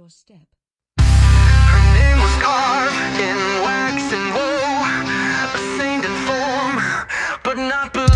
your step. Her name was carved in wax and wool, a saint in form, but not below.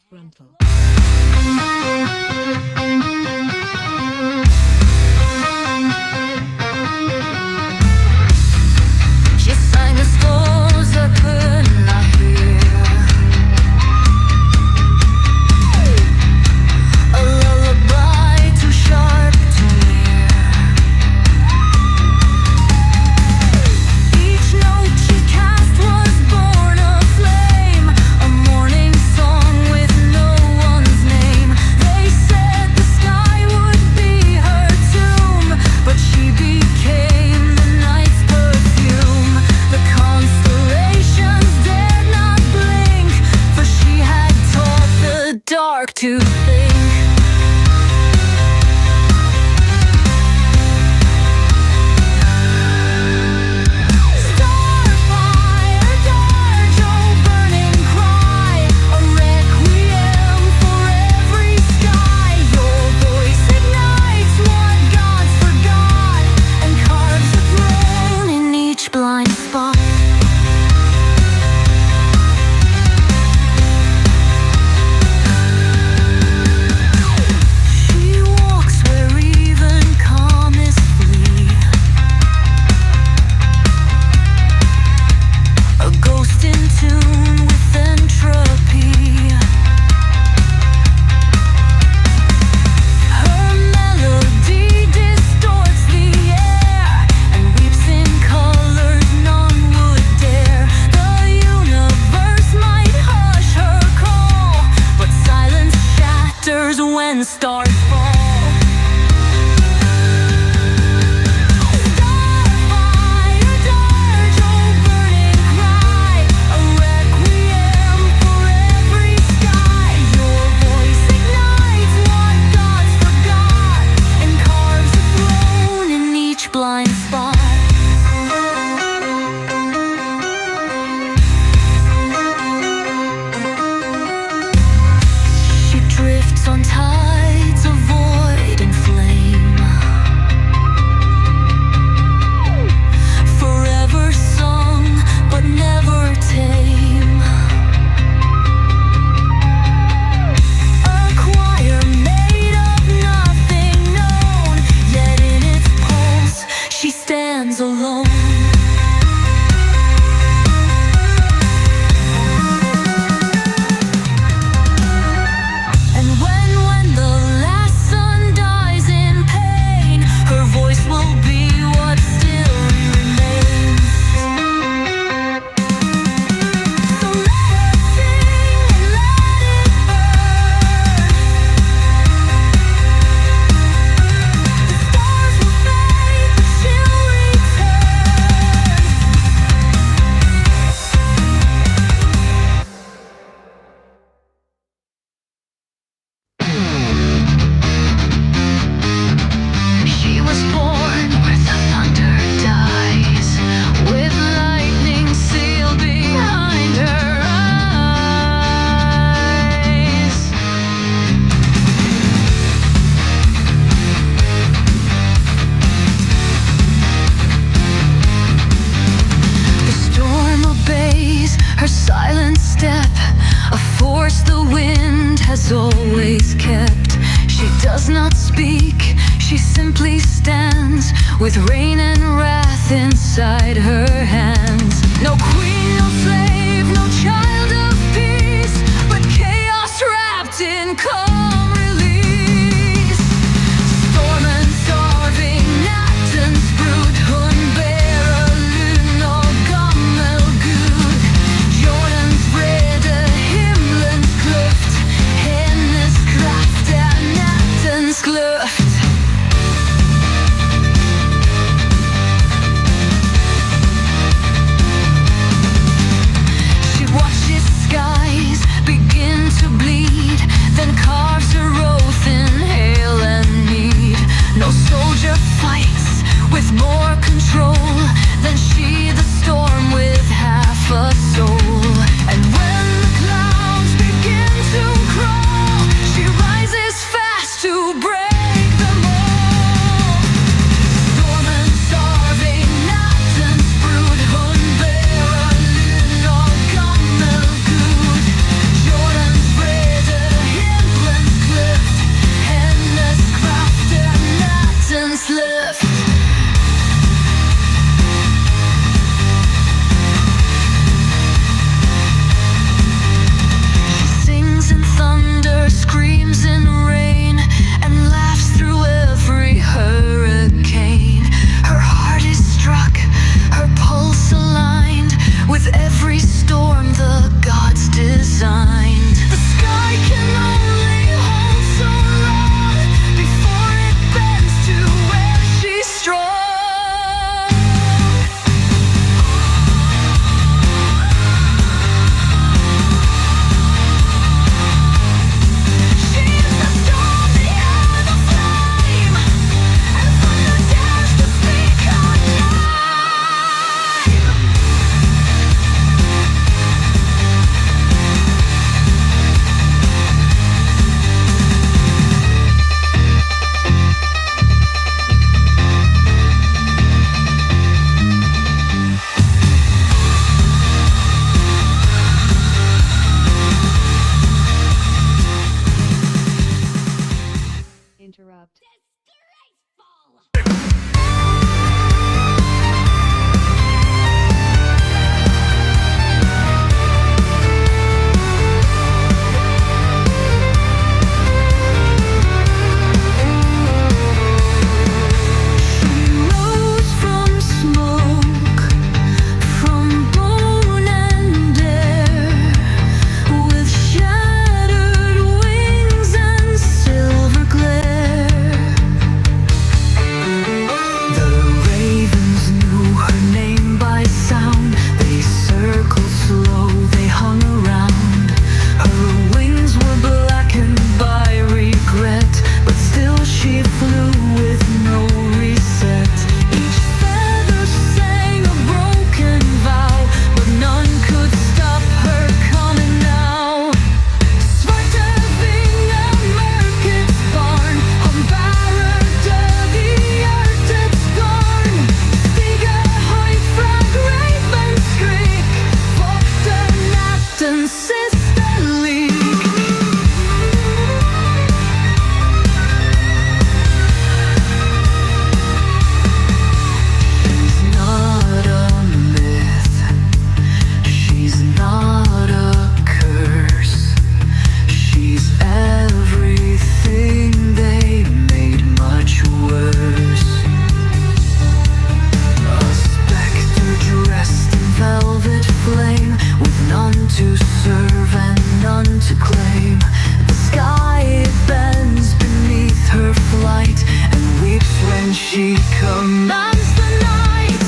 Frontal. She sang the scores I could not hear, a lullaby too sharp to hear. Each note she cast was born a flame, a morning song with no one's name. They said the sky would be her tomb, but she became the night's perfume. The constellations dared not blink, for she had taught the dark to think. Starfire, dark, oh burning cry, a requiem for every sky. Your voice ignites what gods forgot, and carves a throne in each blind spot. when stars fall. Starfire, dart, oh burning cry, a requiem for every sky. Your voice ignites what gods forgot and carves a throne in each blind spot. She drifts on tides of void and flame, forever sung but never tame. A choir made of nothing known, yet in its pulse she stands alone. And when the last sun dies in pain, her voice will be what still remains. So let her sing and let it burn. The stars will fade, but she'll return. She was born where the thunder dies, with lightning sealed behind her eyes. The storm obeys her silent step, a force the wind has always kept. She does not speak, she simply stands, with rain and wrath inside her hands. No queen, no slave, no child of peace, but chaos wrapped in calm release. Stormen starving, nattens brut, hun bærer lyn og gammel gud. Jordens vrede, himmelens kluft, hennes kraft nattens kløft. She watches skies begin to bleed, then carve She commands the night,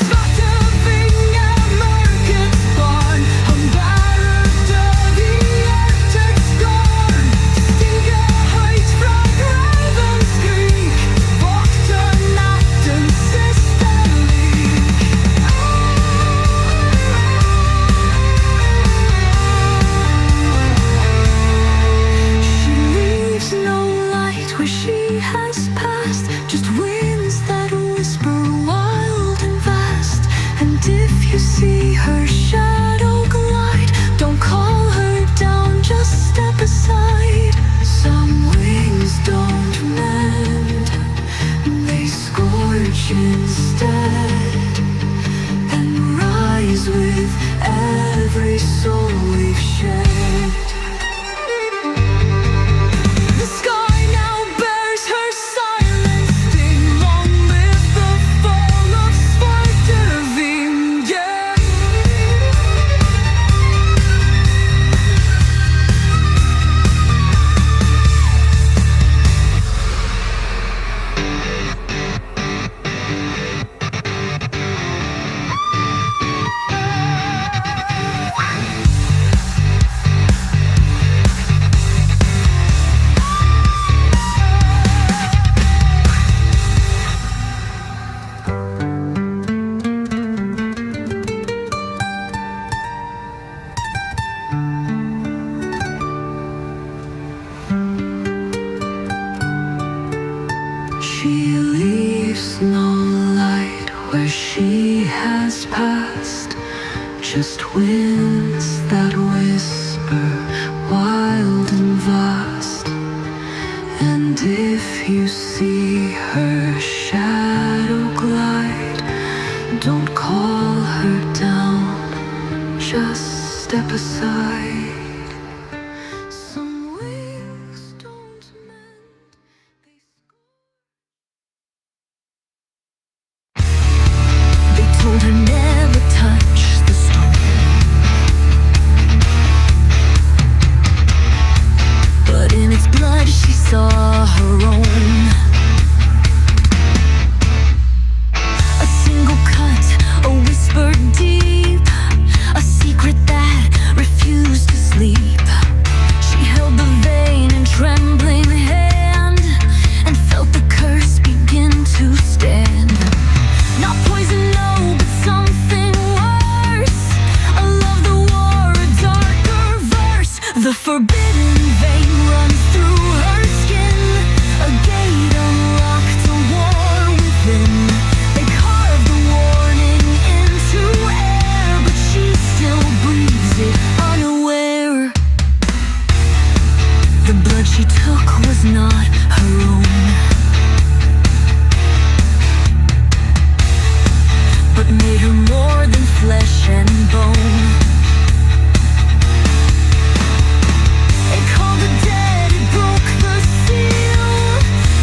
scattering a market barn, unbarred of the Arctic storm. Stiga höjt från Ravens Creek, vaktar nattens sista lik. She leaves no light where she has passed, just winds that whisper wild and vast. And if you see her shadow glide, don't call her down, just step aside. Some wings don't mend, they scorch instead, and rise with every soul we've shed. The sky now bears her silent sting. Long live the fall of Svarteving, yeah. She leaves no light where she has passed, just winds that whisper wild and vast. And if you see her shadow glide, don't call her down, just step aside. Some wings don't mend, they told her never touch the stone, but in its blood she saw her own. A single cut, a whisper deep, a secret that refused to sleep. She held the vein in trembling hand and felt the curse begin to stand. Not poison, no, but something worse. A love, the war, a darker verse. The forbidden vein runs through her skin, a gate unlocked, a war within. They carved the warning into air, but she still breathes it unaware. The blood she took was not her own, but made her more than flesh and bone. It called the dead, it broke the seal,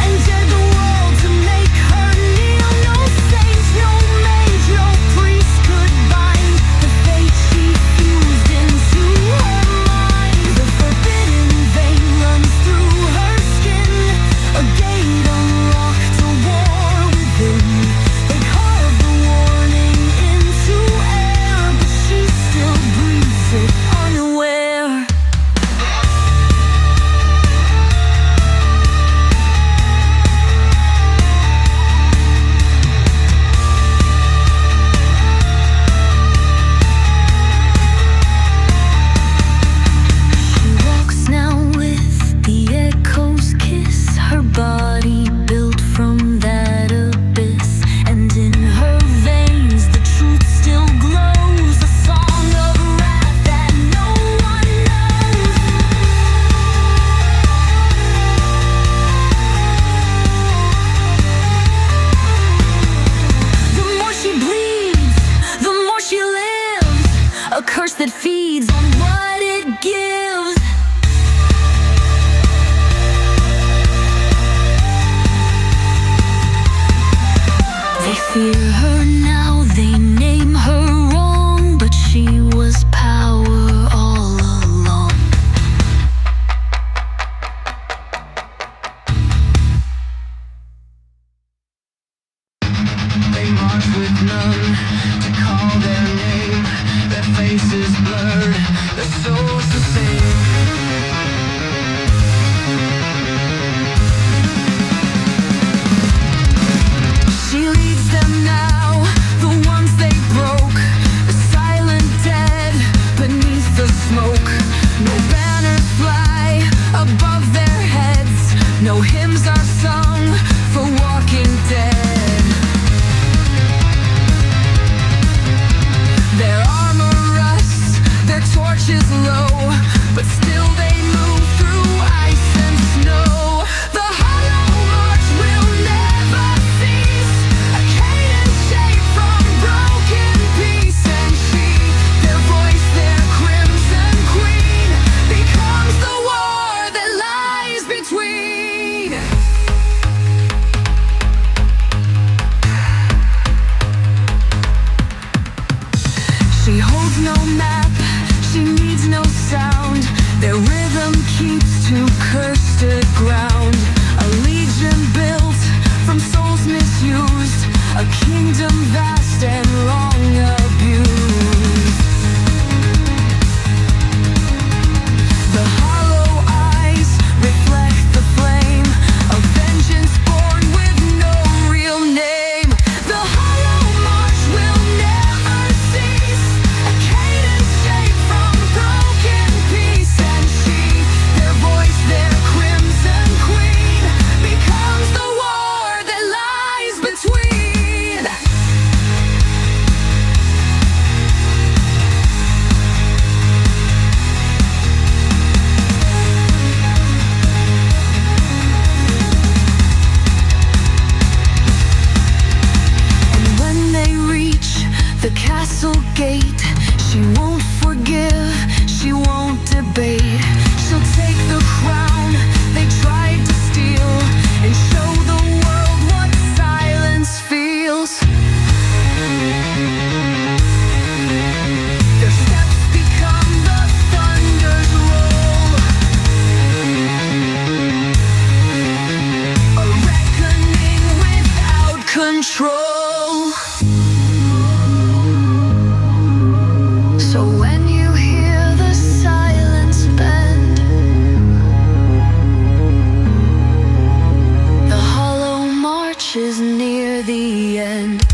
and dared the world to make her kneel. No saint, no mage, no priest could bind the fate she fused into her mind. The forbidden vein runs through her skin, a gate No hymns are sung for walking dead. Their armor rusts, their torches low, but still they move through ice and snow. The hollow march will never cease, a cadence shaped from broken peace. And she, their voice, their crimson queen, becomes the war that lies between. She holds no map, she needs no sound. Their rhythm keeps to cursed ground. A legion built from souls misused, a kingdom vast and long abused. The hollow eyes reflect the flame of vengeance born with no real name. The hollow march will never cease, a cadence shaped from broken peace. And she, their voice, their crimson queen, becomes the war that lies between. And when they reach the castle gate, she won't forgive, she won't debate. She'll take the crown they tried to steal and show the world what silence feels. Their steps become the thunder's roll, a reckoning without control. So when you hear the silence bend, the hollow march is near the end.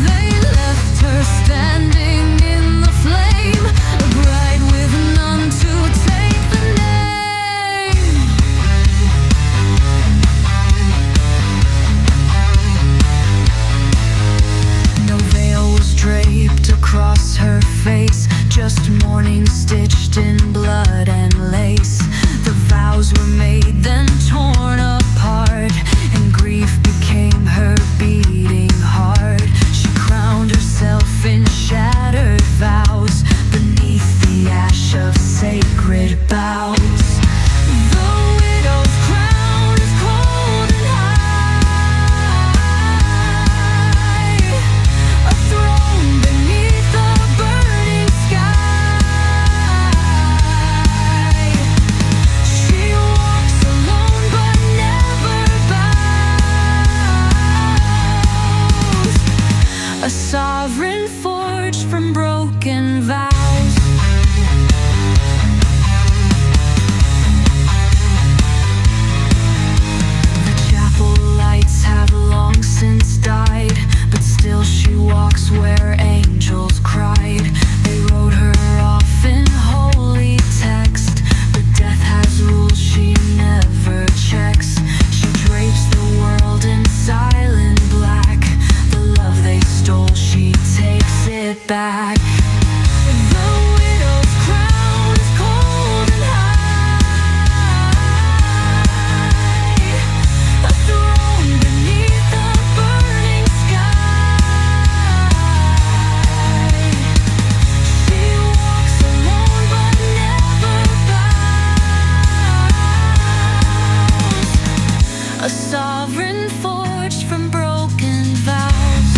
They left her standing in the flame, a bride with none to take the name. No veil was draped across her face, just mourning stitched in blood and lace. The vows were made, then torn apart, and grief became her beating heart. She crowned herself in shattered vows beneath the ash of sacred boughs. The widow's crown is cold and high, a throne beneath the burning sky. She walks alone but never bows, a sovereign forged from broken vows. The chapel lights have long since died, but still she walks where angels cried. They wrote her off in holy text, but death has rules she never checks. She drapes the world in silent black, the love they stole she takes it back. The widow's crown is cold and high, a throne beneath the burning sky. She walks alone but never bows, a sovereign forged from broken vows.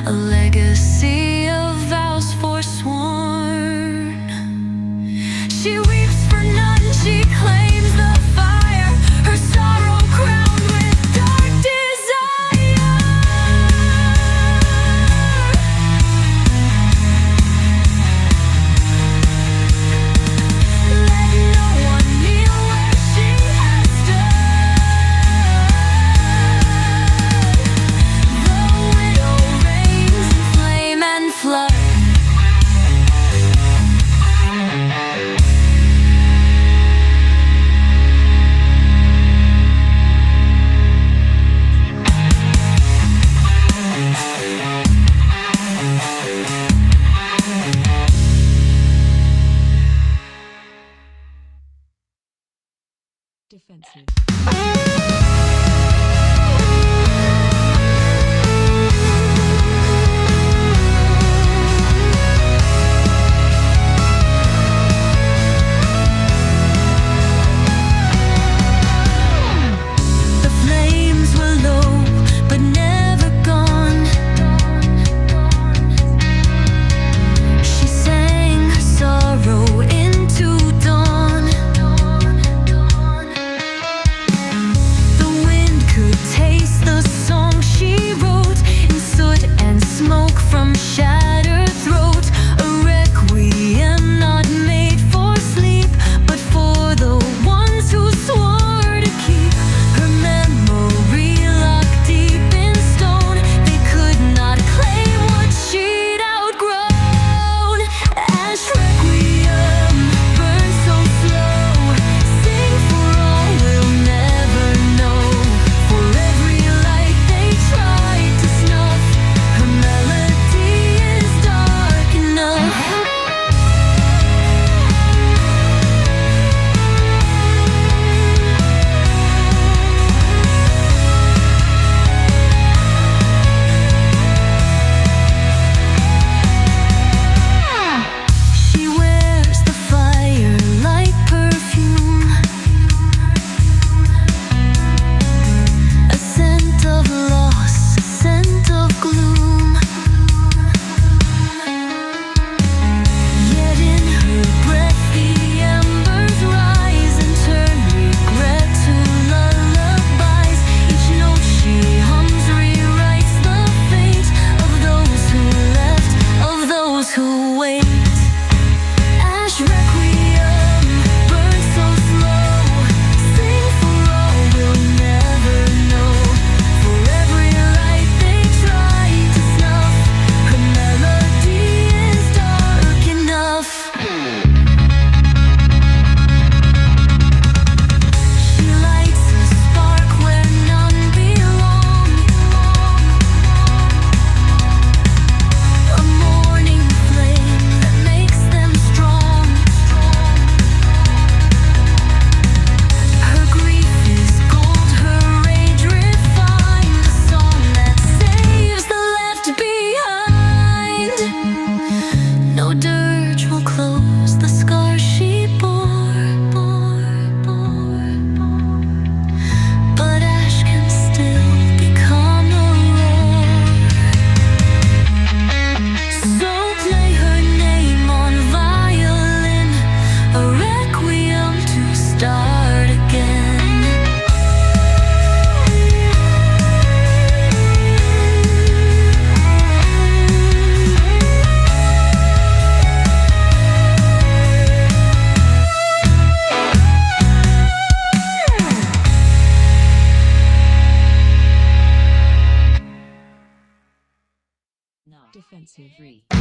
a legacy of vows forsworn. She weeps for none, she claims the fire, her sorrow crowned with dark desire. Let no one kneel where she has stood. The widow reigns in flame and flood. Defensive. The flames were low, but never gone. She sang her sorrow into dawn. The wind could taste the song she wrote in soot and smoke from shattered throat. A requiem not made for sleep, but for the ones who swore to keep her memory locked deep in stone. They could not claim what she'd outgrown. Ash requiem burn so slow. Sing for all we'll never know. For every light they tried to snuff, her melody is dark enough. She wears the fire like perfume, a scent of loss, a scent of gloom. Yet in her breath the embers rise and turn regret to lullabies. Each note she hums rewrites the fate of those who left, of those who wait. Ash requiem burn so slow. Sing for all we'll never know. For every light they try to snuff, her melody is dark enough. She lights a spark where none belong. A morning flame that makes them strong. Her grief is gold, her rage refined, a song that saves the left behind. No dirge will close the scars she bore, but ash can still become a roar. So play her name on violin, a requiem to start again. Defensive.